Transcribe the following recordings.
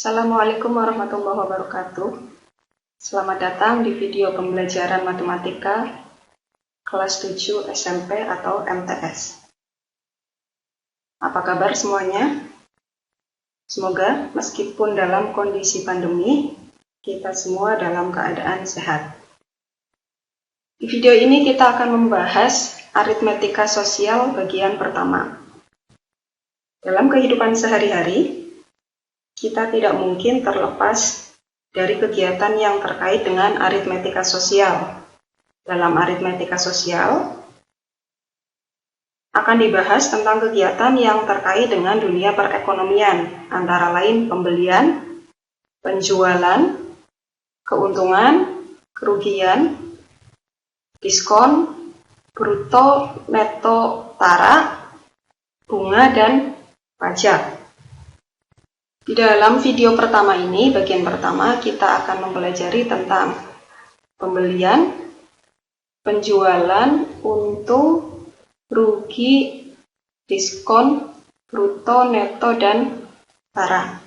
Assalamualaikum warahmatullahi wabarakatuh. Selamat datang di video pembelajaran matematika kelas 7 SMP atau MTS. Apa kabar semuanya? Semoga meskipun dalam kondisi pandemi, kita semua dalam keadaan sehat. Di video ini kita akan membahas aritmetika sosial bagian pertama. Dalam kehidupan sehari-hari, kita tidak mungkin terlepas dari kegiatan yang terkait dengan aritmetika sosial. Dalam aritmetika sosial akan dibahas tentang kegiatan yang terkait dengan dunia perekonomian, antara lain pembelian, penjualan, keuntungan, kerugian, diskon, bruto, neto, tara, bunga, dan pajak. Di dalam video pertama ini, bagian pertama, kita akan mempelajari tentang pembelian, penjualan, untung, rugi, diskon, bruto, neto, dan tara.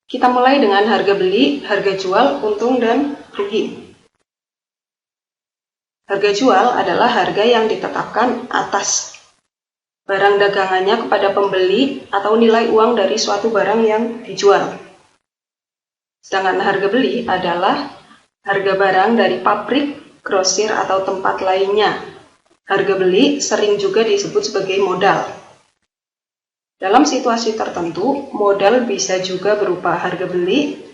Kita mulai dengan harga beli, harga jual, untung, dan rugi. Harga jual adalah harga yang ditetapkan atas barang dagangannya kepada pembeli atau nilai uang dari suatu barang yang dijual. Sedangkan harga beli adalah harga barang dari pabrik, grosir, atau tempat lainnya. Harga beli sering juga disebut sebagai modal. Dalam situasi tertentu, modal bisa juga berupa harga beli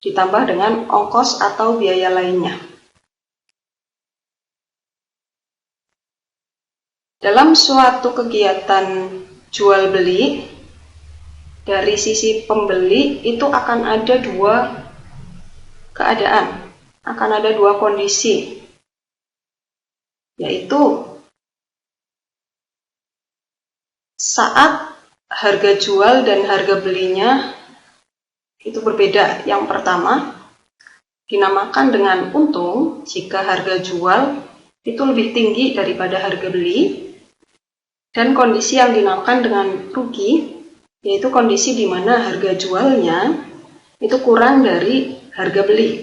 ditambah dengan ongkos atau biaya lainnya. Dalam suatu kegiatan jual beli, dari sisi pembeli itu akan ada dua keadaan, akan ada dua kondisi, yaitu saat harga jual dan harga belinya itu berbeda. Yang pertama dinamakan dengan untung jika harga jual itu lebih tinggi daripada harga beli. Dan kondisi yang dinamakan dengan rugi, yaitu kondisi di mana harga jualnya itu kurang dari harga beli.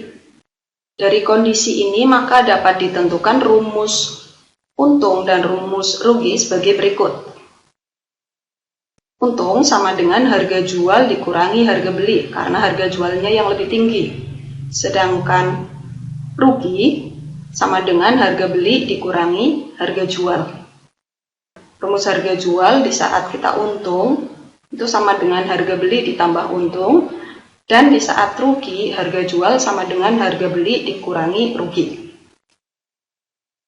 Dari kondisi ini maka dapat ditentukan rumus untung dan rumus rugi sebagai berikut. Untung sama dengan harga jual dikurangi harga beli, karena harga jualnya yang lebih tinggi. Sedangkan rugi sama dengan harga beli dikurangi harga jual. Rumus harga jual di saat kita untung itu sama dengan harga beli ditambah untung, dan di saat rugi harga jual sama dengan harga beli dikurangi rugi.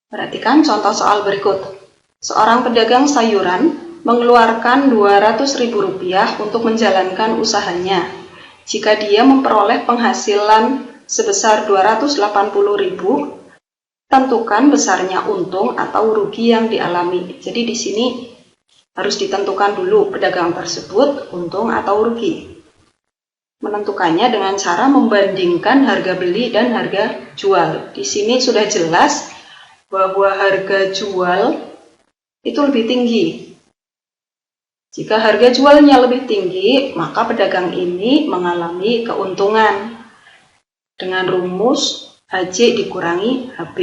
Perhatikan contoh soal berikut. Seorang pedagang sayuran mengeluarkan Rp200.000 untuk menjalankan usahanya. Jika dia memperoleh penghasilan sebesar Rp280.000, tentukan besarnya untung atau rugi yang dialami. Jadi di sini harus ditentukan dulu pedagang tersebut untung atau rugi. Menentukannya dengan cara membandingkan harga beli dan harga jual. Di sini sudah jelas bahwa harga jual itu lebih tinggi. Jika harga jualnya lebih tinggi, maka pedagang ini mengalami keuntungan dengan rumus HJ dikurangi HB.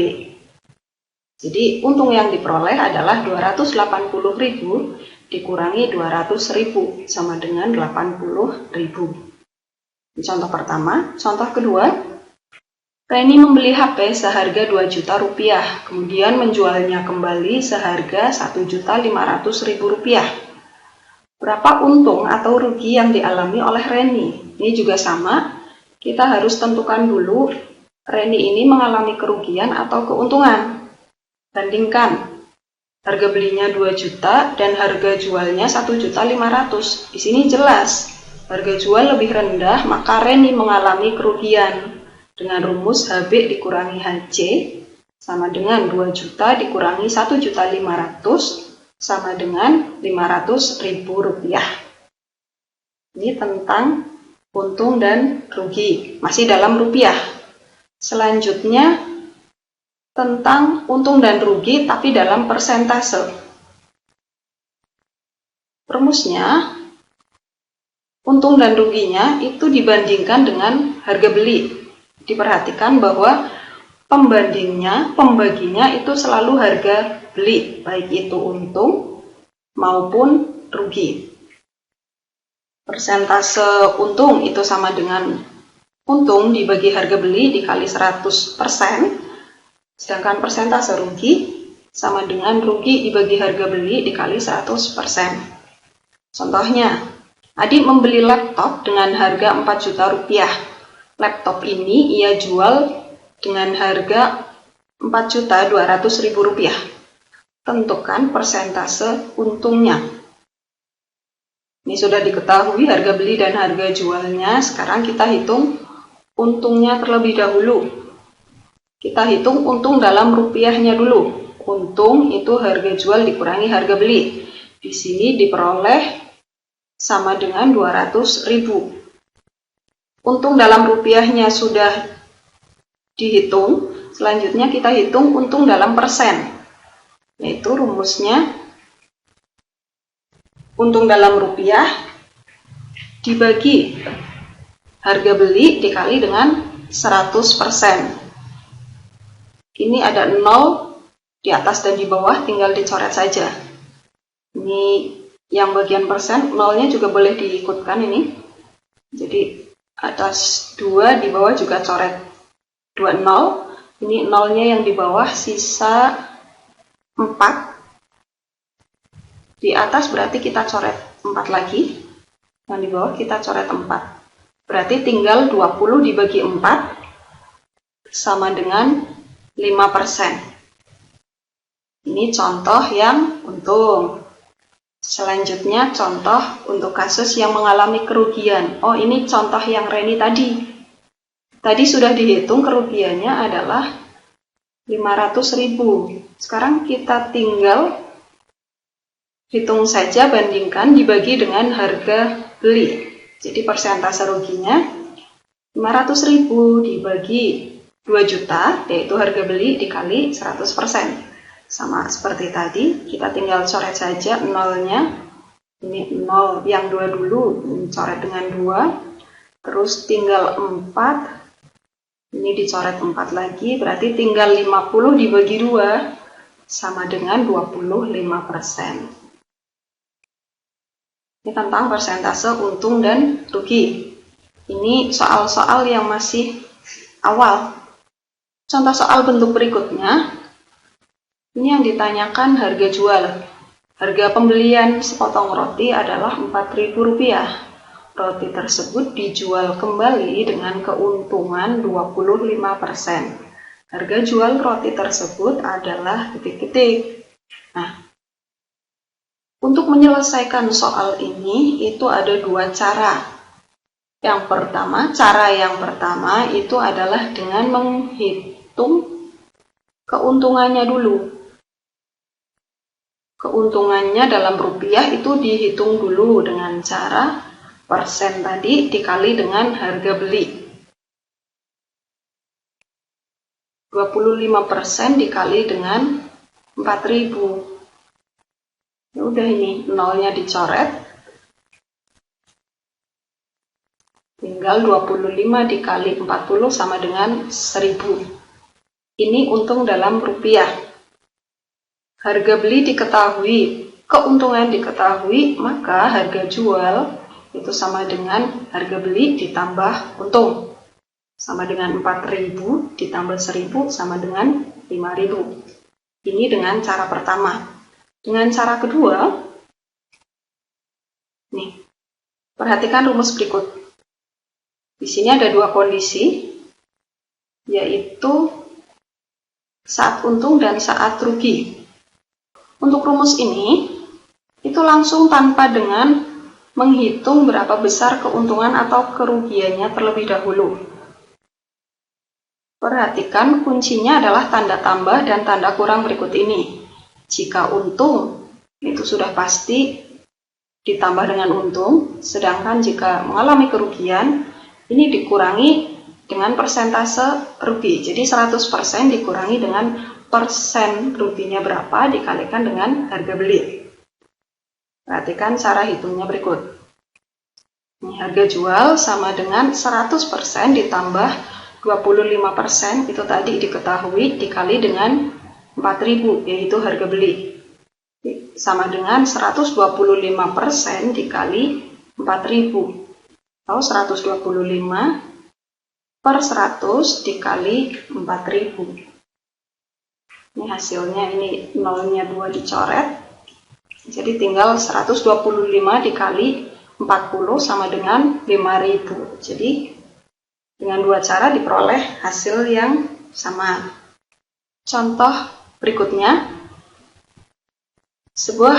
Jadi untung yang diperoleh adalah 280.000 dikurangi 200.000 sama dengan 80.000. Ini contoh pertama. Contoh kedua, Reni membeli HP seharga Rp2.000.000, kemudian menjualnya kembali seharga Rp1.500.000. Berapa untung atau rugi yang dialami oleh Reni? Ini juga sama, kita harus tentukan dulu Reni ini mengalami kerugian atau keuntungan. Bandingkan harga belinya 2 juta dan harga jualnya 1.500.000. Di sini jelas harga jual lebih rendah, maka Reni mengalami kerugian. Dengan rumus HB dikurangi HC sama dengan 2 juta dikurangi 1.500.000 sama dengan Rp500.000. Ini tentang untung dan rugi, masih dalam rupiah. Selanjutnya tentang untung dan rugi tapi dalam persentase. Rumusnya untung dan ruginya itu dibandingkan dengan harga beli. Diperhatikan bahwa pembaginya itu selalu harga beli, baik itu untung maupun rugi. Persentase untung itu sama dengan untung dibagi harga beli dikali 100%, sedangkan persentase rugi sama dengan rugi dibagi harga beli dikali 100%. Contohnya, adik membeli laptop dengan harga 4 juta rupiah. Laptop ini ia jual dengan harga 4.200.000 rupiah. Tentukan persentase untungnya. Ini sudah diketahui harga beli dan harga jualnya. Sekarang kita hitung untungnya terlebih dahulu. Kita hitung untung dalam rupiahnya dulu. Untung itu harga jual dikurangi harga beli. Di sini diperoleh sama dengan 200.000. Untung dalam rupiahnya sudah dihitung. Selanjutnya kita hitung untung dalam persen. Yaitu rumusnya untung dalam rupiah dibagi harga beli dikali dengan 100%. Ini ada 0 di atas dan di bawah, tinggal dicoret saja. Ini yang bagian persen, nolnya juga boleh diikutkan ini. Jadi atas 2, di bawah juga coret 2 nol. Ini nolnya yang di bawah, sisa 4. Di atas berarti kita coret 4 lagi. Yang di bawah kita coret 4. Berarti tinggal 20 dibagi 4 sama dengan 5%. Ini contoh yang untung. Selanjutnya contoh untuk kasus yang mengalami kerugian. Oh, ini contoh yang Reni tadi. Tadi sudah dihitung kerugiannya adalah 500.000. Sekarang kita tinggal hitung saja, bandingkan dibagi dengan harga beli. Jadi persentase ruginya 500.000 dibagi 2 juta, yaitu harga beli dikali 100%. Sama seperti tadi, kita tinggal coret saja nolnya. Ini 0 yang 2 dulu, coret dengan 2. Terus tinggal 4. Ini dicoret 4 lagi, berarti tinggal 50 dibagi 2 sama dengan 25%. Ini tentang persentase untung dan rugi. Ini soal-soal yang masih awal. Contoh soal bentuk berikutnya. Ini yang ditanyakan harga jual. Harga pembelian sepotong roti adalah Rp4.000. Roti tersebut dijual kembali dengan keuntungan 25%. Harga jual roti tersebut adalah titik-titik. Nah, untuk menyelesaikan soal ini itu ada 2 cara. Cara yang pertama itu adalah dengan menghitung keuntungannya dulu. Keuntungannya dalam rupiah itu dihitung dulu dengan cara persen tadi dikali dengan harga beli. 25% dikali dengan 4.000. Ya udah, ini nolnya dicoret. Tinggal 25 dikali 40 sama dengan 1.000. Ini untung dalam rupiah. Harga beli diketahui, keuntungan diketahui, maka harga jual itu sama dengan harga beli ditambah untung. Sama dengan 4.000 ditambah 1.000 sama dengan 5.000. Ini dengan cara pertama. Dengan cara kedua, nih, perhatikan rumus berikut. Di sini ada 2 kondisi, yaitu saat untung dan saat rugi. Untuk rumus ini, itu langsung tanpa dengan menghitung berapa besar keuntungan atau kerugiannya terlebih dahulu. Perhatikan kuncinya adalah tanda tambah dan tanda kurang berikut ini. Jika untung, itu sudah pasti ditambah dengan untung, sedangkan jika mengalami kerugian, ini dikurangi dengan persentase rugi. Jadi 100% dikurangi dengan persen ruginya berapa dikalikan dengan harga beli. Perhatikan cara hitungnya berikut. Ini harga jual sama dengan 100% ditambah 25%, itu tadi diketahui, dikali dengan 4.000, yaitu harga beli. Sama dengan 125% dikali 4.000, atau 125 per 100 dikali 4.000. Ini hasilnya, ini nolnya 2 dicoret. Jadi tinggal 125 dikali 40 sama dengan 5.000. Jadi dengan dua cara diperoleh hasil yang sama. Contoh berikutnya, sebuah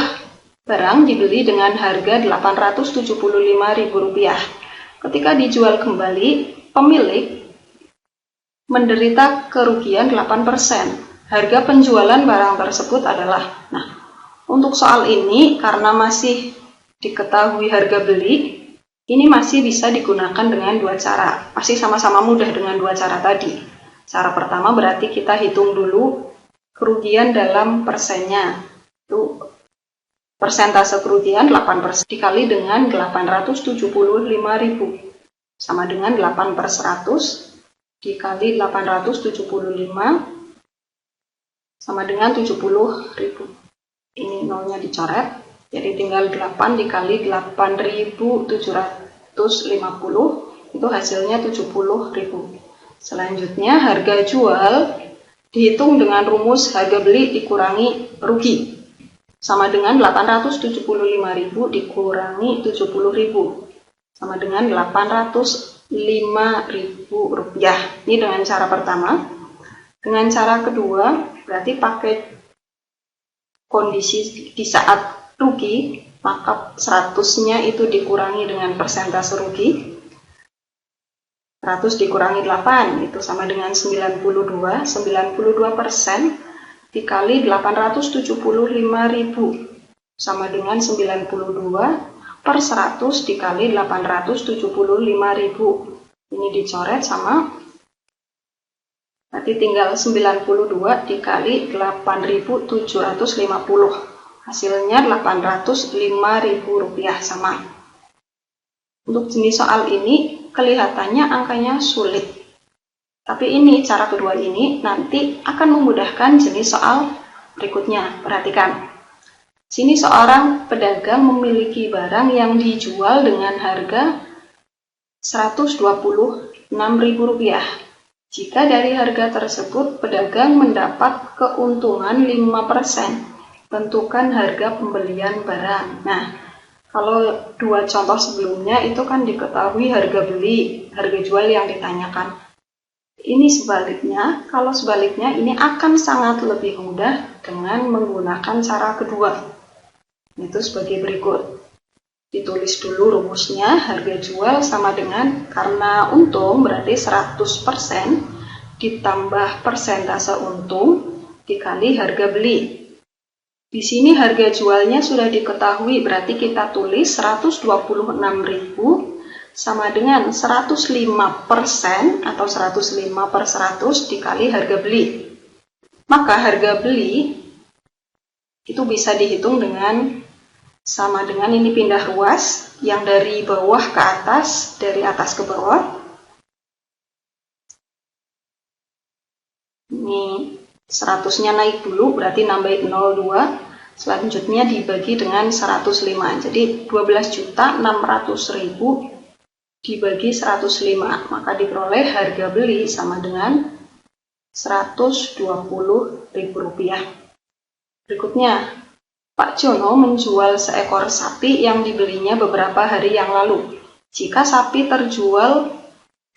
barang dibeli dengan harga Rp875.000. Ketika dijual kembali, pemilik menderita kerugian 8%. Harga penjualan barang tersebut adalah, untuk soal ini karena masih diketahui harga beli, ini masih bisa digunakan dengan dua cara. Masih sama-sama mudah dengan dua cara tadi. Cara pertama berarti kita hitung dulu kerugian dalam persennya. Itu persentase kerugian 8% dikali dengan 875.000. Sama dengan 8/100 dikali 875 sama dengan 70.000. Ini nolnya dicoret, jadi tinggal 8 dikali 8.750, itu hasilnya 70.000. Selanjutnya harga jual dihitung dengan rumus harga beli dikurangi rugi, sama dengan 875.000 dikurangi 70.000, sama dengan 805.000 rupiah. Ini dengan cara pertama. Dengan cara kedua, berarti pakai kondisi di saat rugi, maka 100-nya itu dikurangi dengan persentase rugi. 100 dikurangi 8, itu sama dengan 92. 92% dikali 875.000, sama dengan 92 per 100 dikali 875.000. Ini dicoret sama, berarti tinggal 92 dikali 8.750. Hasilnya 805.000 rupiah sama. Untuk jenis soal ini kelihatannya angkanya sulit. Tapi ini cara kedua ini nanti akan memudahkan jenis soal berikutnya. Perhatikan. Sini seorang pedagang memiliki barang yang dijual dengan harga Rp126.000. Jika dari harga tersebut pedagang mendapat keuntungan 5%, tentukan harga pembelian barang. Nah, kalau dua contoh sebelumnya itu kan diketahui harga beli, harga jual yang ditanyakan. Ini sebaliknya, kalau sebaliknya ini akan sangat lebih mudah dengan menggunakan cara kedua. Itu sebagai berikut. Ditulis dulu rumusnya, harga jual sama dengan, karena untung berarti 100% ditambah persentase untung dikali harga beli. Di sini harga jualnya sudah diketahui, berarti kita tulis 126.000 sama dengan 105% atau 105/100 dikali harga beli. Maka harga beli itu bisa dihitung dengan sama dengan ini pindah ruas, yang dari bawah ke atas, dari atas ke bawah. Ini 100-nya naik dulu, berarti nambahin 02. Selanjutnya dibagi dengan 105. Jadi 12.600.000 dibagi 105. Maka diperoleh harga beli sama dengan Rp120.000. Berikutnya, Pak Jono menjual seekor sapi yang dibelinya beberapa hari yang lalu. Jika sapi terjual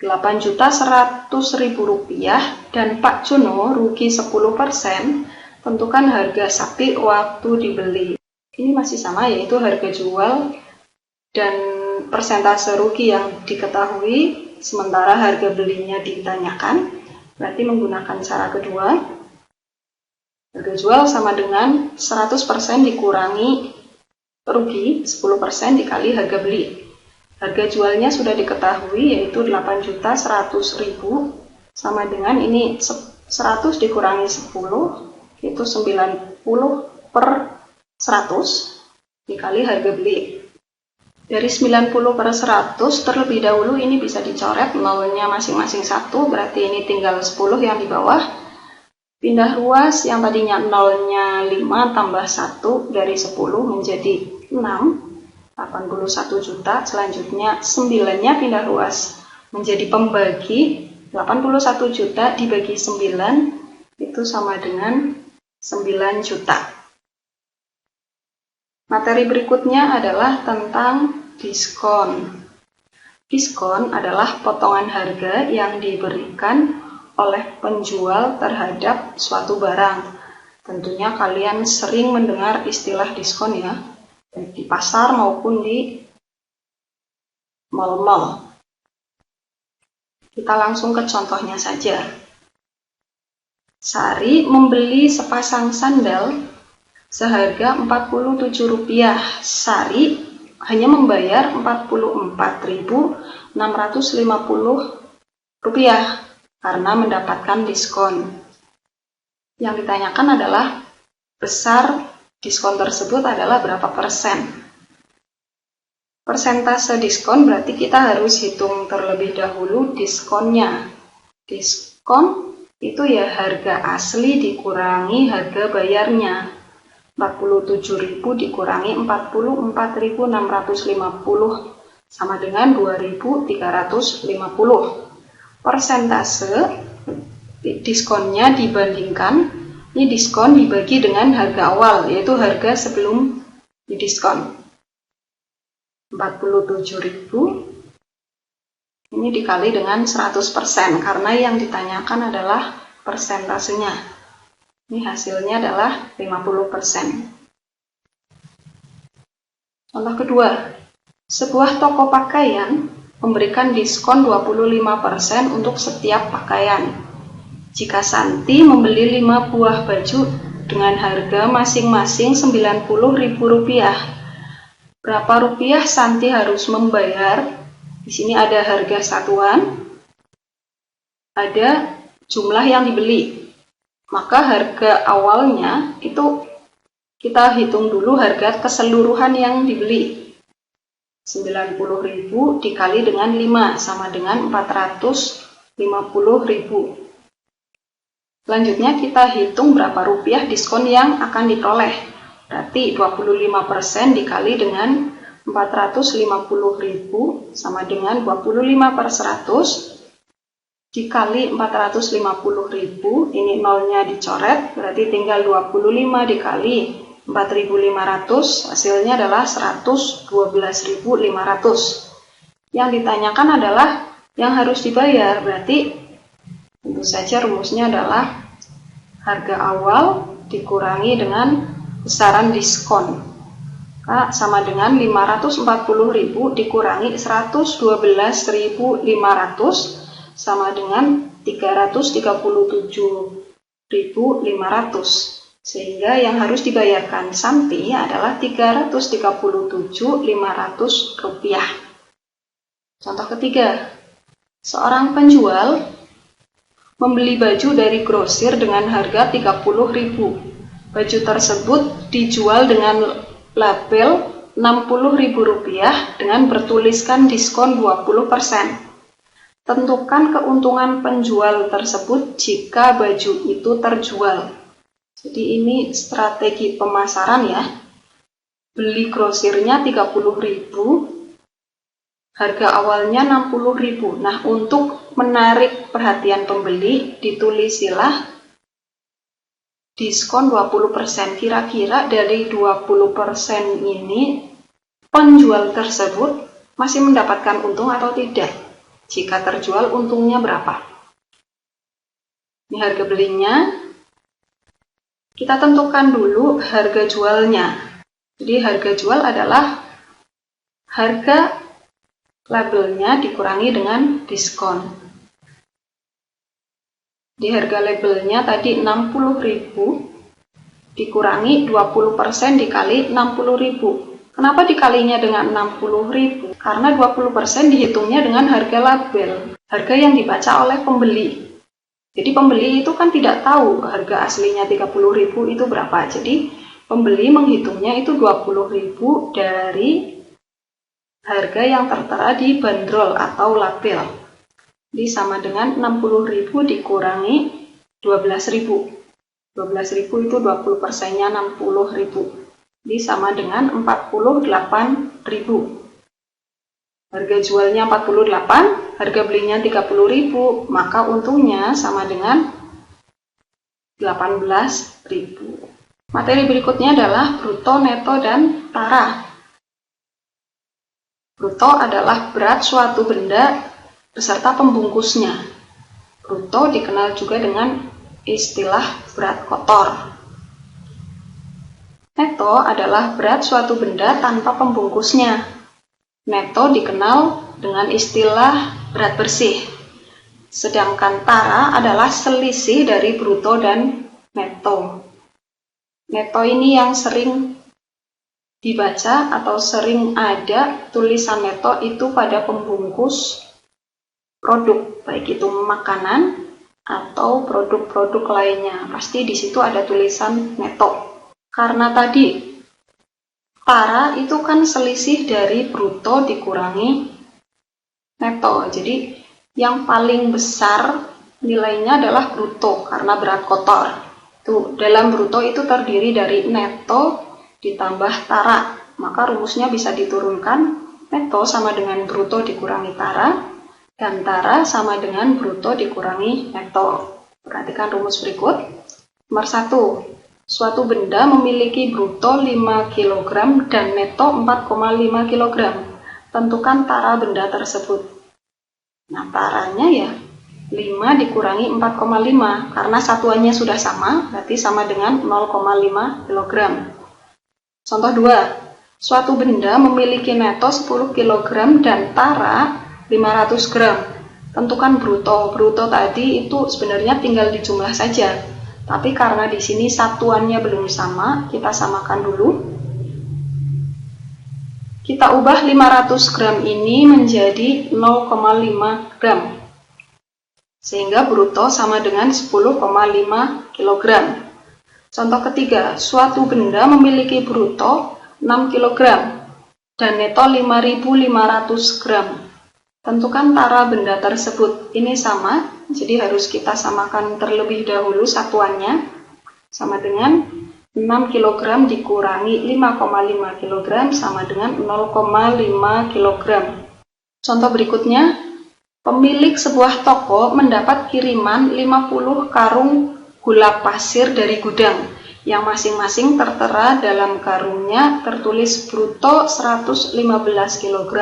Rp8.100.000 dan Pak Jono rugi 10%, tentukan harga sapi waktu dibeli. Ini masih sama, yaitu harga jual dan persentase rugi yang diketahui, sementara harga belinya ditanyakan. Berarti menggunakan cara kedua. Harga jual sama dengan 100% dikurangi rugi, 10% dikali harga beli. Harga jualnya sudah diketahui, yaitu Rp8.100.000 sama dengan ini 100 dikurangi 10, itu 90/100 dikali harga beli. Dari 90 per 100 terlebih dahulu ini bisa dicoret, nolnya masing-masing 1, berarti ini tinggal 10 yang di bawah. Pindah ruas, yang tadinya nolnya 5 tambah 1 dari 10 menjadi 6, 81 juta. Selanjutnya 9-nya pindah ruas menjadi pembagi, 81 juta dibagi 9, itu sama dengan 9 juta. Materi berikutnya adalah tentang diskon. Diskon adalah potongan harga yang diberikan oleh penjual terhadap suatu barang. Tentunya kalian sering mendengar istilah diskon ya, baik di pasar maupun di mal-mal. Kita langsung ke contohnya saja. Sari membeli sepasang sandal seharga Rp47. Sari hanya membayar Rp44.650 karena mendapatkan diskon. Yang ditanyakan adalah besar diskon tersebut adalah berapa persen. Persentase diskon berarti kita harus hitung terlebih dahulu diskonnya. Diskon itu ya harga asli dikurangi harga bayarnya. 47.000 dikurangi 44.650 sama dengan 2.350. Persentase diskonnya dibandingkan, ini diskon dibagi dengan harga awal, yaitu harga sebelum didiskon. 47.000 ini dikali dengan 100%, karena yang ditanyakan adalah persentasenya. Ini hasilnya adalah 50%. Contoh kedua, sebuah toko pakaian memberikan diskon 25% untuk setiap pakaian. Jika Santi membeli 5 buah baju dengan harga masing-masing Rp90.000, berapa rupiah Santi harus membayar? Di sini ada harga satuan, ada jumlah yang dibeli. Maka harga awalnya itu kita hitung dulu harga keseluruhan yang dibeli. 90.000 dikali dengan 5 sama dengan 450.000. Selanjutnya kita hitung berapa rupiah diskon yang akan diperoleh. Berarti 25% dikali dengan 450.000 sama dengan 25 per 100 dikali 450.000, ini nolnya dicoret, berarti tinggal 25 dikali 4.500, hasilnya adalah 112.500. Yang ditanyakan adalah yang harus dibayar, berarti tentu saja rumusnya adalah harga awal dikurangi dengan besaran diskon. Sama dengan 540.000 dikurangi 112.500 sama dengan 337.500, sehingga yang harus dibayarkan Santi adalah Rp337.500. Contoh ketiga, seorang penjual membeli baju dari grosir dengan harga Rp30.000. Baju tersebut dijual dengan label Rp60.000 dengan bertuliskan diskon 20%. Tentukan keuntungan penjual tersebut jika baju itu terjual. Jadi ini strategi pemasaran ya. Beli grosirnya Rp30.000, harga awalnya Rp60.000. Nah, untuk menarik perhatian pembeli, ditulisilah diskon 20%. Kira-kira dari 20% ini, penjual tersebut masih mendapatkan untung atau tidak? Jika terjual, untungnya berapa? Ini harga belinya. Kita tentukan dulu harga jualnya. Jadi harga jual adalah harga labelnya dikurangi dengan diskon. Di harga labelnya tadi Rp60.000 dikurangi 20% dikali Rp60.000. Kenapa dikalinya dengan Rp60.000? Karena 20% dihitungnya dengan harga label, harga yang dibaca oleh pembeli. Jadi pembeli itu kan tidak tahu harga aslinya Rp30.000 itu berapa. Jadi pembeli menghitungnya itu Rp20.000 dari harga yang tertera di bandrol atau label. Jadi sama dengan 60.000 dikurangi 12.000. 12.000 itu 20%-nya 60.000. Jadi sama dengan 48.000. Harga jualnya 48, harga belinya 30.000, maka untungnya sama dengan 18.000. Materi berikutnya adalah bruto, neto, dan tara. Bruto adalah berat suatu benda beserta pembungkusnya. Bruto dikenal juga dengan istilah berat kotor. Neto adalah berat suatu benda tanpa pembungkusnya. Neto dikenal dengan istilah berat bersih. Sedangkan tara adalah selisih dari bruto dan neto. Neto ini yang sering dibaca atau sering ada tulisan neto itu pada pembungkus produk, baik itu makanan atau produk-produk lainnya. Pasti di situ ada tulisan neto. Karena tadi tara itu kan selisih dari bruto dikurangi neto. Jadi yang paling besar nilainya adalah bruto karena berat kotor. Tuh, dalam bruto itu terdiri dari neto ditambah tara. Maka rumusnya bisa diturunkan, neto sama dengan bruto dikurangi tara, dan tara sama dengan bruto dikurangi neto. Perhatikan rumus berikut. Nomor 1. Suatu benda memiliki bruto 5 kg dan neto 4,5 kg. Tentukan tara benda tersebut. Nah, taranya ya 5 dikurangi 4,5. Karena satuannya sudah sama, berarti sama dengan 0,5 kg. Contoh 2. Suatu benda memiliki neto 10 kg dan tara 500 gram. Tentukan bruto. Bruto tadi itu sebenarnya tinggal dijumlah saja. Tapi karena di sini satuannya belum sama, kita samakan dulu. Kita ubah 500 gram ini menjadi 0,5 gram. Sehingga bruto sama dengan 10,5 kg. Contoh ketiga, suatu benda memiliki bruto 6 kg dan neto 5.500 gram. Tentukan tara benda tersebut. Ini sama, jadi harus kita samakan terlebih dahulu satuannya. Sama dengan 6 kg dikurangi 5,5 kg sama dengan 0,5 kg. Contoh berikutnya, pemilik sebuah toko mendapat kiriman 50 karung gula pasir dari gudang, yang masing-masing tertera dalam karungnya tertulis bruto 115 kg,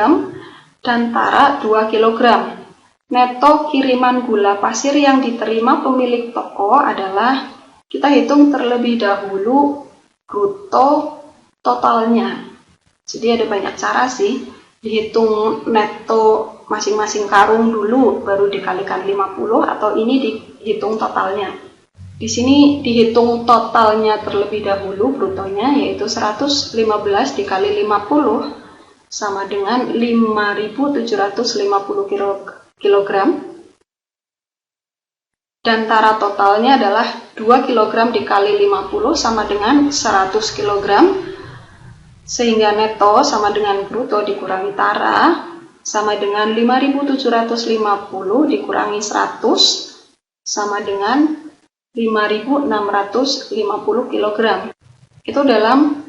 dan tara 2 kg. Neto kiriman gula pasir yang diterima pemilik toko adalah, kita hitung terlebih dahulu bruto totalnya. Jadi ada banyak cara sih, dihitung neto masing-masing karung dulu, baru dikalikan 50, atau ini dihitung totalnya. Di sini dihitung totalnya terlebih dahulu, brutonya, yaitu 115 dikali 50, sama dengan 5.750 kg. Dan tara totalnya adalah 2 kg dikali 50 sama dengan 100 kg. Sehingga neto sama dengan bruto dikurangi tara sama dengan 5.750 dikurangi 100 sama dengan 5.650 kg. Itu dalam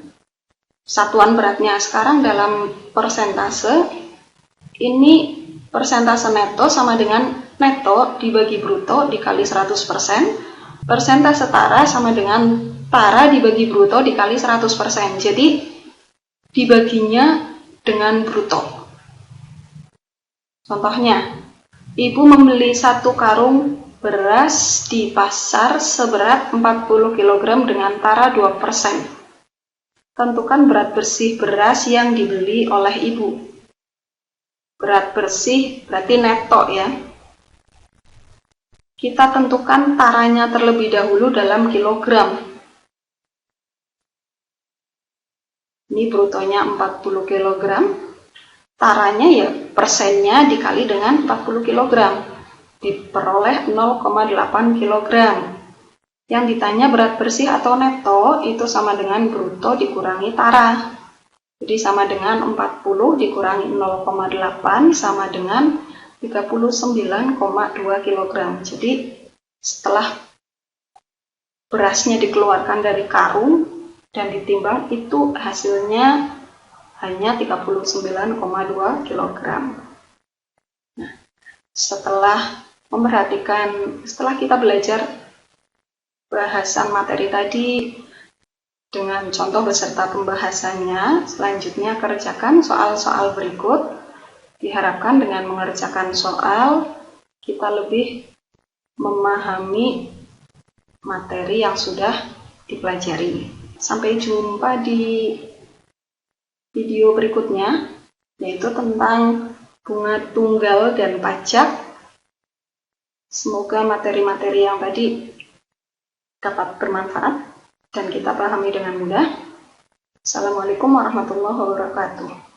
satuan beratnya. Sekarang dalam persentase, ini persentase neto sama dengan neto dibagi bruto dikali 100%. Persentase tara sama dengan tara dibagi bruto dikali 100%. Jadi dibaginya dengan bruto. Contohnya, ibu membeli 1 karung beras di pasar seberat 40 kg dengan tara 2%. Tentukan berat bersih beras yang dibeli oleh ibu. Berat bersih berarti neto ya. Kita tentukan taranya terlebih dahulu dalam kilogram. Ini brutonya 40 kg. Taranya ya persennya dikali dengan 40 kg. Diperoleh 0,8 kg. Yang ditanya berat bersih atau neto itu sama dengan bruto dikurangi tara. Jadi sama dengan 40 dikurangi 0,8 sama dengan 39,2 kg. Jadi setelah berasnya dikeluarkan dari karung dan ditimbang, itu hasilnya hanya 39,2 kg. Nah, setelah kita belajar bahasan materi tadi dengan contoh beserta pembahasannya, selanjutnya kerjakan soal-soal berikut. Diharapkan dengan mengerjakan soal, kita lebih memahami materi yang sudah dipelajari. Sampai jumpa di video berikutnya, yaitu tentang bunga tunggal dan pajak. Semoga materi-materi yang tadi dapat bermanfaat dan kita pahami dengan mudah. Assalamualaikum warahmatullahi wabarakatuh.